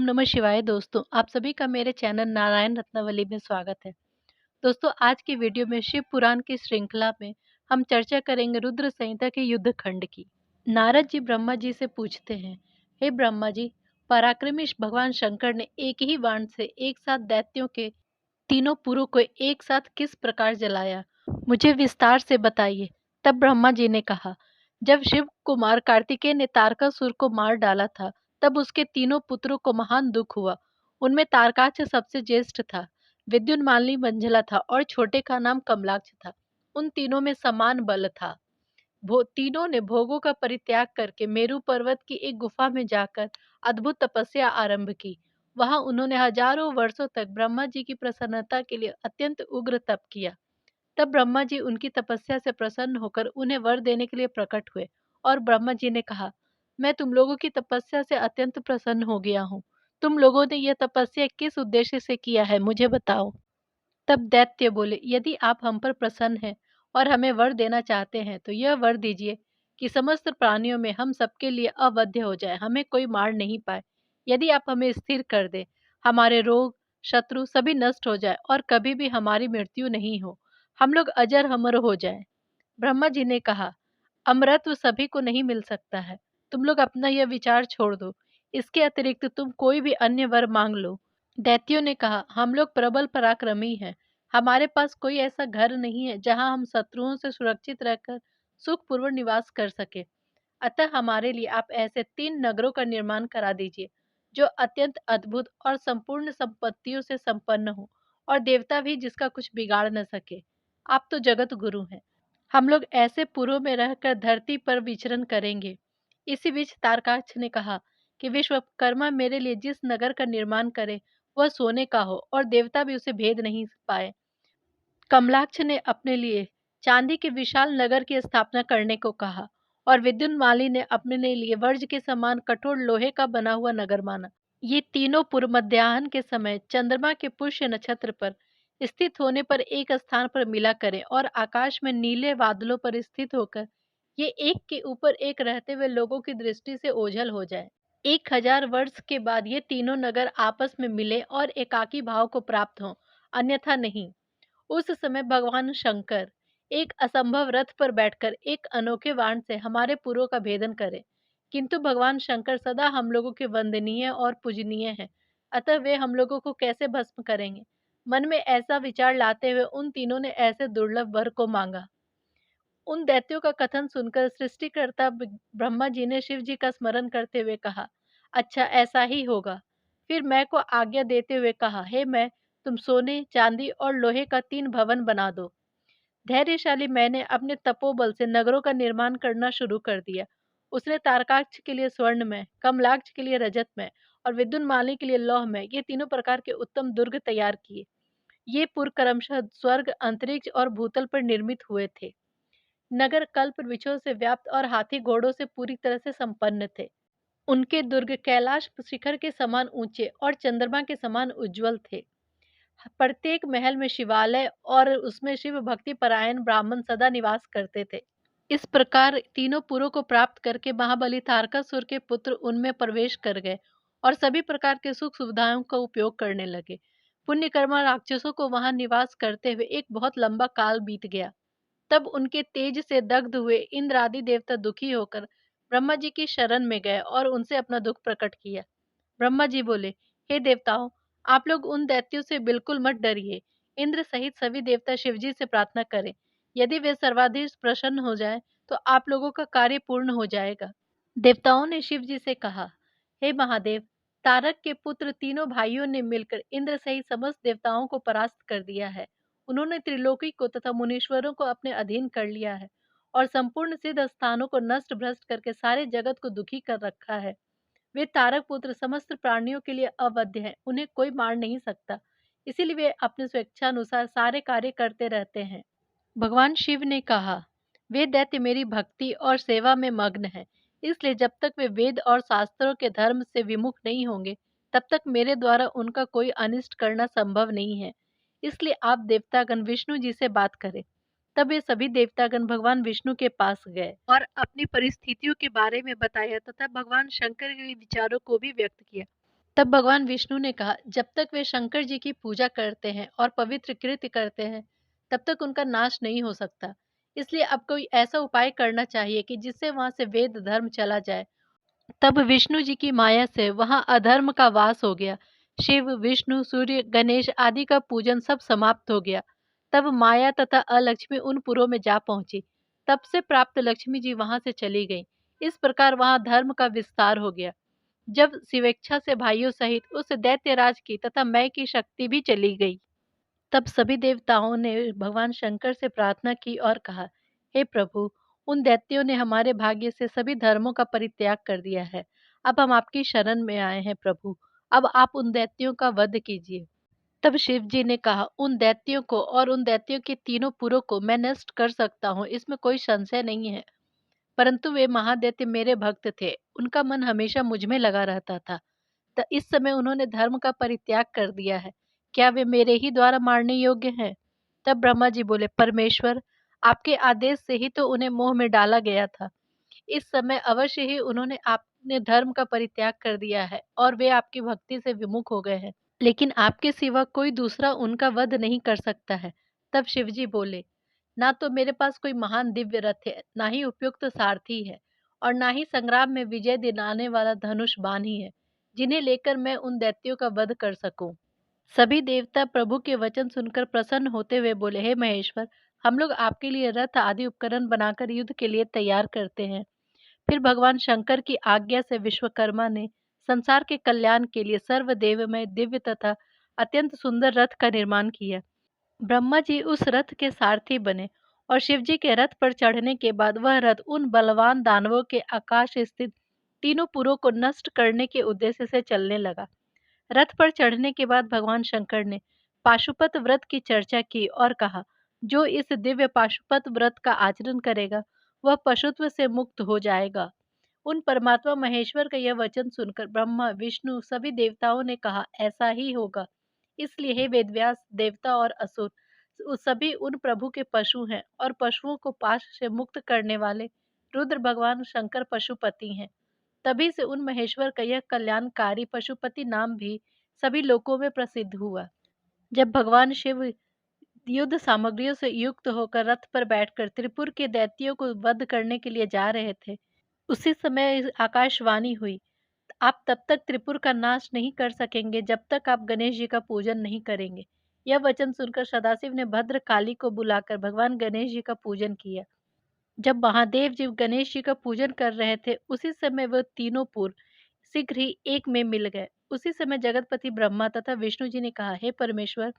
नमः शिवाय दोस्तों, आप सभी का मेरे चैनल नारायण रत्नावली में स्वागत है। दोस्तों, आज की वीडियो में शिव पुराण की श्रृंखला में हम चर्चा करेंगे रुद्र संहिता के युद्ध खंड की। नारद जी ब्रह्मा जी से पूछते हैं, हे ब्रह्मा जी, पराक्रमी भगवान शंकर ने एक ही बाण से एक साथ दैत्यों के तीनों पुरों को एक साथ किस प्रकार जलाया, मुझे विस्तार से बताइए। तब ब्रह्मा जी ने कहा, जब शिव कुमार कार्तिकेय ने तारकासुर को मार डाला था, तब उसके तीनों पुत्रों को महान दुख हुआ। उनमें तारकाक्ष सबसे ज्येष्ठ था, विद्युन्माली मंझला था और छोटे का नाम कमलाक्ष था। उन तीनों में समान बल था। तीनों ने भोगों का परित्याग करके मेरु पर्वत की एक गुफा में जाकर अद्भुत तपस्या आरंभ की। वहां उन्होंने हजारों वर्षों तक ब्रह्मा जी की प्रसन्नता के लिए अत्यंत उग्र तप किया। तब ब्रह्मा जी उनकी तपस्या से प्रसन्न होकर उन्हें वर देने के लिए प्रकट हुए और ब्रह्मा जी ने कहा, मैं तुम लोगों की तपस्या से अत्यंत प्रसन्न हो गया हूँ। तुम लोगों ने यह तपस्या किस उद्देश्य से किया है, मुझे बताओ। तब दैत्य बोले, यदि आप हम पर प्रसन्न हैं और हमें वर देना चाहते हैं तो यह वर दीजिए कि समस्त प्राणियों में हम सबके लिए अवध्य हो जाए, हमें कोई मार नहीं पाए। यदि आप हमें स्थिर कर दे, हमारे रोग शत्रु सभी नष्ट हो जाए और कभी भी हमारी मृत्यु नहीं हो, हम लोग अजर अमर हो जाए। ब्रह्मा जी ने कहा, अमरत्व सभी को नहीं मिल सकता है। तुम लोग अपना यह विचार छोड़ दो। इसके अतिरिक्त तुम कोई भी अन्य वर मांग लो। दैत्यों ने कहा, हम लोग प्रबल पराक्रमी हैं। हमारे पास कोई ऐसा घर नहीं है जहां हम शत्रुओं से सुरक्षित रहकर सुखपूर्वक निवास कर सके। अतः हमारे लिए आप ऐसे 3 नगरों का निर्माण करा दीजिए जो अत्यंत अद्भुत और संपूर्ण संपत्तियों से संपन्न हो और देवता भी जिसका कुछ बिगाड़ न सके। आप तो जगत गुरु हैं। हम लोग ऐसे पुरों में रहकर धरती पर विचरण करेंगे। इसी बीच तारकाक्ष ने कहा कि विश्वकर्मा मेरे लिए जिस नगर का निर्माण करे वह सोने का हो और देवता भी उसे भेद नहीं पाए। कमलाक्ष ने अपने लिए चांदी के विशाल नगर की स्थापना करने को कहा और विद्युन्माली ने अपने लिए वर्ज के समान कठोर लोहे का बना हुआ नगर माना। ये तीनों पूर्व मध्याह्न के समय चंद्रमा के पुष्य नक्षत्र पर स्थित होने पर एक स्थान पर मिला करें और आकाश में नीले बादलों पर स्थित होकर ये एक के ऊपर एक रहते हुए लोगों की दृष्टि से ओझल हो जाए। 1000 वर्ष के बाद ये तीनों नगर आपस में मिले और एकाकी भाव को प्राप्त हों, अन्यथा नहीं। उस समय भगवान शंकर एक असंभव रथ पर बैठकर एक अनोखे बाण से हमारे पुरों का भेदन करे। किंतु भगवान शंकर सदा हम लोगों के वंदनीय और पूजनीय हैं, अतः वे हम लोगों को कैसे भस्म करेंगे। मन में ऐसा विचार लाते हुए उन तीनों ने ऐसे दुर्लभ वर को मांगा। उन दैत्यों का कथन सुनकर सृष्टिकर्ता ब्रह्मा जी ने शिव जी का स्मरण करते हुए कहा, अच्छा ऐसा ही होगा। फिर मैं को आज्ञा देते हुए कहा, हे मैं, तुम सोने चांदी और लोहे का 3 भवन बना दो। धैर्यशाली मैंने अपने तपोबल से नगरों का निर्माण करना शुरू कर दिया। उसने तारकाक्ष के लिए स्वर्णमय, कमलाक्ष के लिए रजतमय और विद्युन्माली के लिए लौहमय ये तीनों प्रकार के उत्तम दुर्ग तैयार किए। ये पुर क्रमशः स्वर्ग, अंतरिक्ष और भूतल पर निर्मित हुए थे। नगर कल्प वृक्षों से व्याप्त और हाथी घोड़ों से पूरी तरह से संपन्न थे। उनके दुर्ग कैलाश शिखर के समान ऊंचे और चंद्रमा के समान उज्जवल थे। प्रत्येक महल में शिवालय और उसमें शिव भक्ति परायण ब्राह्मण सदा निवास करते थे। इस प्रकार तीनों पुरों को प्राप्त करके महाबली तारकासुर के पुत्र उनमें प्रवेश कर गए और सभी प्रकार के सुख सुविधाओं का उपयोग करने लगे। पुण्यकर्मा राक्षसों को वहां निवास करते हुए एक बहुत लंबा काल बीत गया। तब उनके तेज से दग्ध हुए इंद्र आदि देवता दुखी होकर ब्रह्मा जी की शरण में गए और उनसे अपना दुख प्रकट किया। ब्रह्मा जी बोले, हे देवताओं, आप लोग उन दैत्यों से बिल्कुल मत डरिए। इंद्र सहित सभी देवता शिव जी से प्रार्थना करें। यदि वे सर्वाधीश प्रसन्न हो जाएं, तो आप लोगों का कार्य पूर्ण हो जाएगा। देवताओं ने शिव जी से कहा, हे महादेव, तारक के पुत्र तीनों भाइयों ने मिलकर इंद्र सहित समस्त देवताओं को परास्त कर दिया है। उन्होंने त्रिलोकी को तथा मुनीश्वरों को अपने अधीन कर लिया है और संपूर्ण सिद्ध स्थानों को नष्ट भ्रष्ट करके सारे जगत को दुखी कर रखा है। वे तारक पुत्र समस्त प्राणियों के लिए अवध्य हैं, उन्हें कोई मार नहीं सकता। इसीलिए वे अपने स्वेच्छानुसार सारे कार्य करते रहते हैं। भगवान शिव ने कहा, वे दैत्य मेरी भक्ति और सेवा में मग्न हैं, इसलिए जब तक वे वेद और शास्त्रों के धर्म से विमुख नहीं होंगे, तब तक मेरे द्वारा उनका कोई अनिष्ट करना संभव नहीं है। इसलिए आप देवतागण विष्णु जी से बात करें। तब ये सभी देवतागण भगवान विष्णु के पास गए और अपनी परिस्थितियों के बारे में बताया तथा भगवान शंकर के विचारों को भी व्यक्त किया। तब भगवान विष्णु ने कहा, जब तक वे शंकर जी की पूजा करते हैं और पवित्र कृत्य करते हैं, तब तक उनका नाश नहीं हो सकता। इसलिए अब कोई ऐसा उपाय करना चाहिए कि जिससे वहां से वेद धर्म चला जाए। तब विष्णु जी की माया से वहां अधर्म का वास हो गया। शिव, विष्णु, सूर्य, गणेश आदि का पूजन सब समाप्त हो गया। तब माया तथा अलक्ष्मी उन पुरों में जा पहुंची। तब से प्राप्त लक्ष्मी जी वहां से चली गई। इस प्रकार वहां धर्म का विस्तार हो गया। जब शिवेच्छा से भाइयों सहित उस दैत्यराज की तथा मैं की शक्ति भी चली गई। तब सभी देवताओं ने भगवान शंकर से प्रार्थना की और कहा, हे प्रभु, उन दैत्यों ने हमारे भाग्य से सभी धर्मों का परित्याग कर दिया है। अब हम आपकी शरण में आए हैं प्रभु। अब आप उन दैत्यों का वध कीजिए। तब शिव जी ने कहा, उन दैत्यों को और उन दैत्यों के तीनों पुरों को मैं नष्ट कर सकता हूँ, इसमें कोई संशय नहीं है। परंतु वे महादैत्य मेरे भक्त थे, उनका मन हमेशा मुझ में लगा रहता था। इस समय उन्होंने धर्म का परित्याग कर दिया है। क्या वे मेरे ही द्वारा मारने योग्य हैं? तब ब्रह्मा जी बोले, परमेश्वर, आपके आदेश से ही तो उन्हें मोह में डाला गया था। इस समय अवश्य ही उन्होंने आपने धर्म का परित्याग कर दिया है और वे आपकी भक्ति से विमुख हो गए हैं। लेकिन आपके सिवा कोई दूसरा उनका वध नहीं कर सकता है। तब शिवजी बोले, ना तो मेरे पास कोई महान दिव्य रथ है, ना ही उपयुक्त सारथी है, और ना ही संग्राम में विजय दिलाने वाला धनुष बाण ही है, जिन्हें लेकर मैं उन दैत्यों का वध कर सकूं। सभी देवता प्रभु के वचन सुनकर प्रसन्न होते हुए बोले, हे महेश्वर, हम लोग आपके लिए रथ आदि उपकरण बनाकर युद्ध के लिए तैयार करते हैं। फिर भगवान शंकर की आज्ञा से विश्वकर्मा ने संसार के कल्याण के लिए सर्वदेवमय दिव्य तथा अत्यंत सुंदर रथ का निर्माण किया। ब्रह्मा जी उस रथ के सारथी बने और शिव जी के रथ पर चढ़ने के बाद वह रथ उन बलवान दानवों के आकाश स्थित तीनों पुरों को नष्ट करने के उद्देश्य से चलने लगा। रथ पर चढ़ने के बाद भगवान शंकर ने पाशुपत व्रत की चर्चा की और कहा, जो इस दिव्य पाशुपत व्रत का आचरण करेगा वह पशुत्व से मुक्त हो जाएगा। उन परमात्मा महेश्वर का यह वचन सुनकर ब्रह्मा, विष्णु सभी देवताओं ने कहा, ऐसा ही होगा। इसलिए हे वेदव्यास, देवता और असुर सभी उन प्रभु के पशु हैं और पशुओं को पाश से मुक्त करने वाले रुद्र भगवान शंकर पशुपति हैं। तभी से उन महेश्वर का यह कल्याणकारी पशुपति नाम भी सभी लोकों में प्रसिद्ध हुआ। जब भगवान शिव युद्ध सामग्रियों से युक्त होकर रथ पर बैठकर त्रिपुर के दैत्यों को वध करने के लिए जा रहे थे, उसी समय आकाशवाणी हुई, आप तब तक त्रिपुर का नाश नहीं कर सकेंगे जब तक आप गणेश जी का पूजन नहीं करेंगे। यह वचन सुनकर सदाशिव ने भद्रकाली को बुलाकर भगवान गणेश जी का पूजन किया। जब महादेव जी गणेश जी का पूजन कर रहे थे, उसी समय वह तीनों पुर शीघ्र ही एक में मिल गए। उसी समय जगतपति ब्रह्मा तथा विष्णु जी ने कहा, हे परमेश्वर,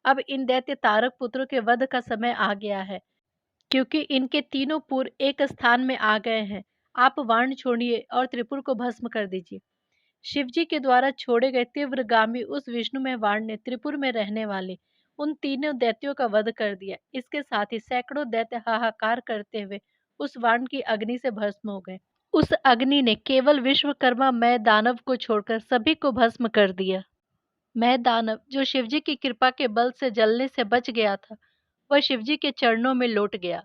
अब इन दैत्य तारक पुत्रों के वध का समय आ गया है, क्योंकि इनके तीनों पुर एक स्थान में आ गए हैं। आप वाण छोड़िए और त्रिपुर को भस्म कर दीजिए। शिवजी के द्वारा छोड़े गए तीव्रगामी उस विष्णुमय वाण ने त्रिपुर में रहने वाले उन तीनों दैत्यों का वध कर दिया। इसके साथ ही सैकड़ों दैत्य हाहाकार करते हुए उस वाण की अग्नि से भस्म हो गए। उस अग्नि ने केवल विश्वकर्मा मैं दानव को छोड़कर सभी को भस्म कर दिया। मैं दानव, जो शिवजी की कृपा के बल से जलने से बच गया था, वह शिवजी के चरणों में लौट गया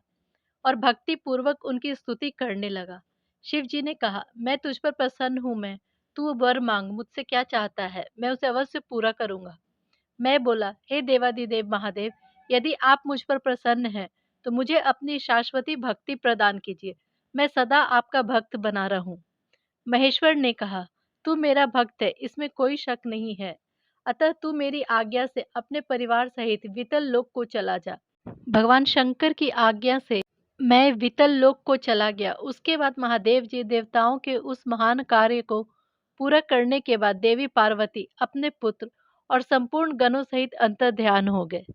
और भक्ति पूर्वक उनकी स्तुति करने लगा। शिव जी ने कहा, मैं तुझ पर प्रसन्न हूँ। मैं तू वर मांग, मुझसे क्या चाहता है, मैं उसे अवश्य पूरा करूंगा। मैं बोला, हे देवादिदेव महादेव, यदि आप मुझ पर प्रसन्न हैं तो मुझे अपनी शाश्वती भक्ति प्रदान कीजिए। मैं सदा आपका भक्त बना रहूं। महेश्वर ने कहा, तू मेरा भक्त है, इसमें कोई शक नहीं है। अतः तू मेरी आज्ञा से अपने परिवार सहित वितल लोक को चला जा। भगवान शंकर की आज्ञा से मैं वितल लोक को चला गया। उसके बाद महादेव जी देवताओं के उस महान कार्य को पूरा करने के बाद देवी पार्वती अपने पुत्र और संपूर्ण गणों सहित अंतर्ध्यान हो गए।